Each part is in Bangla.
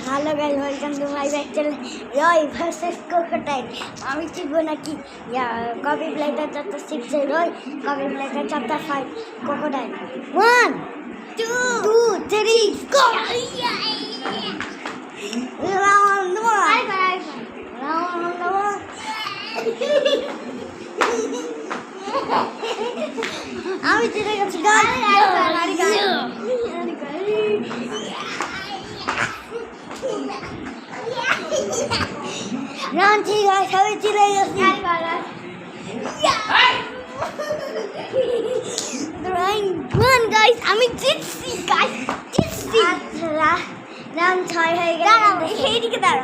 Hello guys, welcome to my back channel Roy versus crocodile. আমি জিতবো নাকি? কপি প্লেটার চ্যাপ্টার 6 এ রয়, কপি প্লেটার চ্যাপ্টার 5 ক্রোকোডাইল। 1 2 3 গো! রাউন্ড 1 রাউন্ড 1 আমি জিতে গেছি guys. Run, guys, have it today. Run, guys. I'm tipsy, guys. Tipsy. Run, try again. Hey, look at that.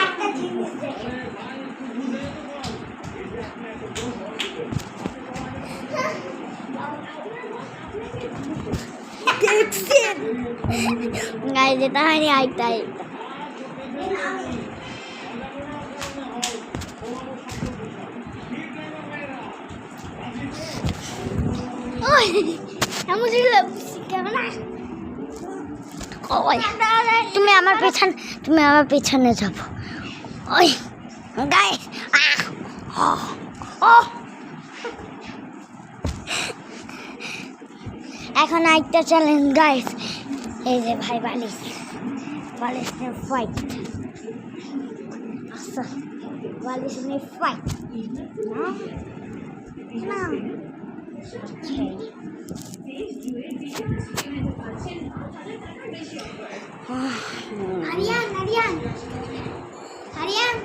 Act the genius. Tipsy. Guys, it's tiny. I type. তুমি আমার পেছনে যাবো। ওই গাইস, এখন একটা চ্যালেঞ্জ গাইস। এই যে ভাই বালিশ নিয়ে ফাইট। আচ্ছা, বালিশ নিয়ে ফাইট না। Arian